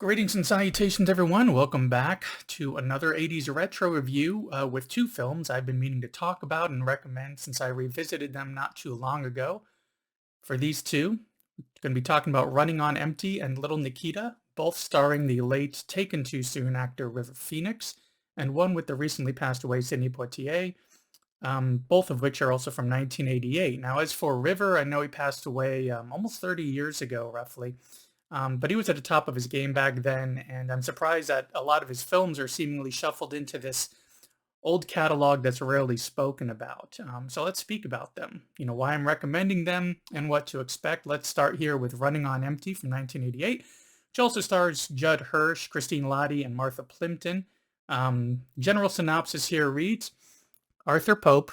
Greetings and salutations, everyone. Welcome back to another 80s retro review with two films I've been meaning to talk about and recommend since I revisited them not too long ago. For these two, I'm going to be talking about Running on Empty and Little Nikita, both starring the late Taken Too Soon actor River Phoenix, and one with the recently passed away Sidney Poitier, both of which are also from 1988. Now, as for River, I know he passed away almost 30 years ago, roughly. But he was at the top of his game back then, and I'm surprised that a lot of his films are seemingly shuffled into this old catalog that's rarely spoken about. So let's speak about them. Why I'm recommending them and what to expect. Let's start here with Running on Empty from 1988, which also stars Judd Hirsch, Christine Lottie, and Martha Plimpton. General synopsis here reads, Arthur Pope,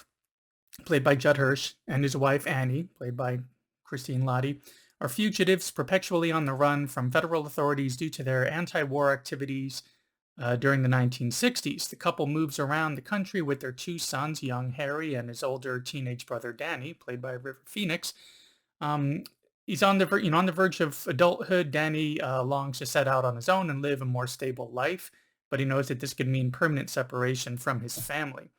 played by Judd Hirsch, and his wife Annie, played by Christine Lottie, are fugitives perpetually on the run from federal authorities due to their anti-war activities during the 1960s. The couple moves around the country with their two sons, young Harry and his older teenage brother Danny, played by River Phoenix. He's on the verge of adulthood. Danny longs to set out on his own and live a more stable life, but he knows that this could mean permanent separation from his family.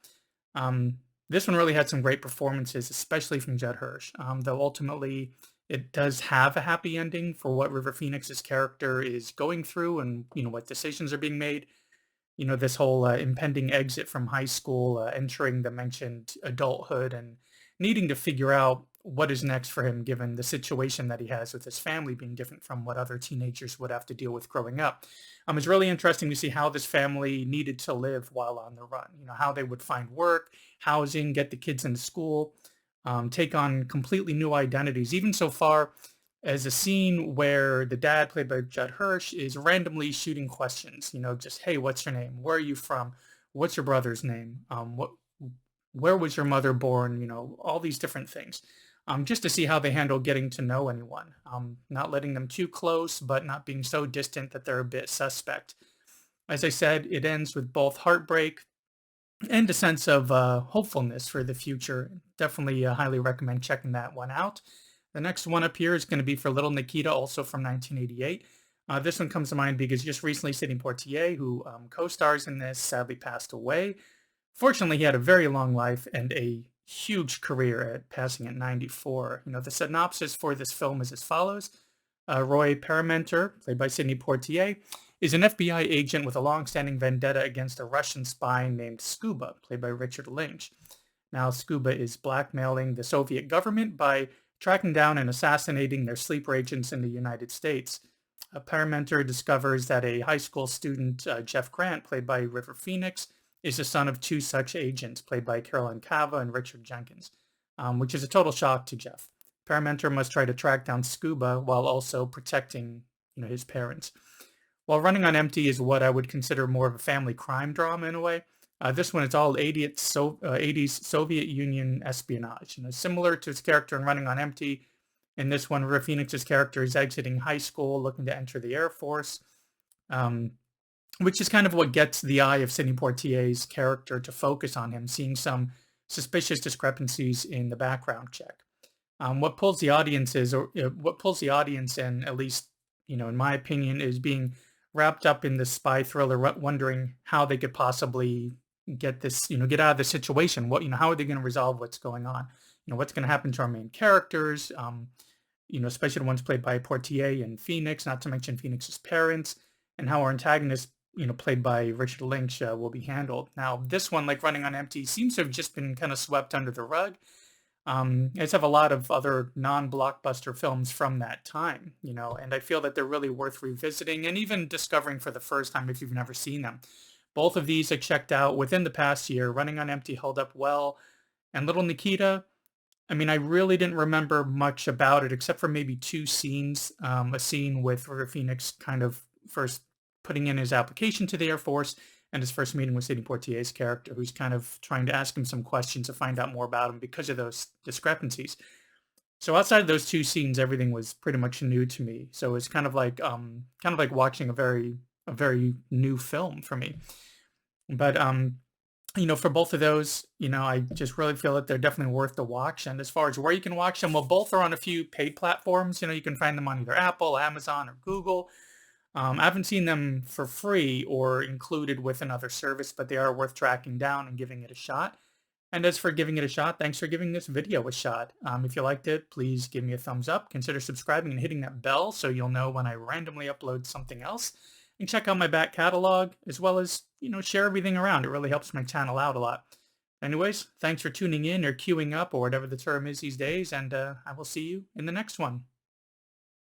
This one really had some great performances, especially from Judd Hirsch, though ultimately it does have a happy ending for what River Phoenix's character is going through and, what decisions are being made. This whole impending exit from high school, entering the mentioned adulthood and needing to figure out what is next for him given the situation that he has with his family being different from what other teenagers would have to deal with growing up. It's really interesting to see how this family needed to live while on the run, how they would find work, housing, get the kids into school, take on completely new identities, even so far as a scene where the dad, played by Judd Hirsch, is randomly shooting questions, just, hey, what's your name? Where are you from? What's your brother's name? Where was your mother born? All these different things, just to see how they handle getting to know anyone, not letting them too close, but not being so distant that they're a bit suspect. As I said, it ends with both heartbreak and a sense of hopefulness for the future. Definitely highly recommend checking that one out. The next one up here is going to be for Little Nikita, also from 1988. This one comes to mind because just recently Sidney Poitier, who co-stars in this, sadly passed away. Fortunately, he had a very long life and a huge career, passing at 94. The synopsis for this film is as follows. Roy Parmenter, played by Sidney Poitier, is an FBI agent with a long-standing vendetta against a Russian spy named Scuba, played by Richard Lynch. Now, Scuba is blackmailing the Soviet government by tracking down and assassinating their sleeper agents in the United States. Parmenter discovers that a high school student, Jeff Grant, played by River Phoenix, is the son of two such agents, played by Carolyn Cava and Richard Jenkins, which is a total shock to Jeff. Parmenter must try to track down Scuba while also protecting, his parents. While Running on Empty is what I would consider more of a family crime drama in a way, this one is all 80s Soviet Union espionage. Similar to his character in Running on Empty, in this one, River Phoenix's character is exiting high school, looking to enter the Air Force, which is kind of what gets the eye of Sidney Poitier's character to focus on him, seeing some suspicious discrepancies in the background check. What pulls the audience in, at least, in my opinion, is being wrapped up in the spy thriller, wondering how they could possibly get this, get out of the situation. How are they going to resolve what's going on? What's going to happen to our main characters? Especially the ones played by Poitier and Phoenix, not to mention Phoenix's parents, and how our antagonist, played by Richard Lynch, will be handled. Now, this one, like Running on Empty, seems to have just been kind of swept under the rug. I just have a lot of other non-blockbuster films from that time, and I feel that they're really worth revisiting and even discovering for the first time if you've never seen them. Both of these I checked out within the past year. Running on Empty held up well, and Little Nikita, I really didn't remember much about it except for maybe two scenes. A scene with River Phoenix kind of first putting in his application to the Air Force, and his first meeting with Sidney Poitier's character, who's kind of trying to ask him some questions to find out more about him because of those discrepancies. So outside of those two scenes, everything was pretty much new to me. So it's kind of like watching a very new film for me. But for both of those, I just really feel that they're definitely worth the watch. And as far as where you can watch them, well, both are on a few paid platforms. You can find them on either Apple, Amazon, or Google. I haven't seen them for free or included with another service, but they are worth tracking down and giving it a shot. And as for giving it a shot, thanks for giving this video a shot. If you liked it, please give me a thumbs up. Consider subscribing and hitting that bell so you'll know when I randomly upload something else. And check out my back catalog, as well as, share everything around. It really helps my channel out a lot. Anyways, thanks for tuning in or queuing up or whatever the term is these days, and I will see you in the next one.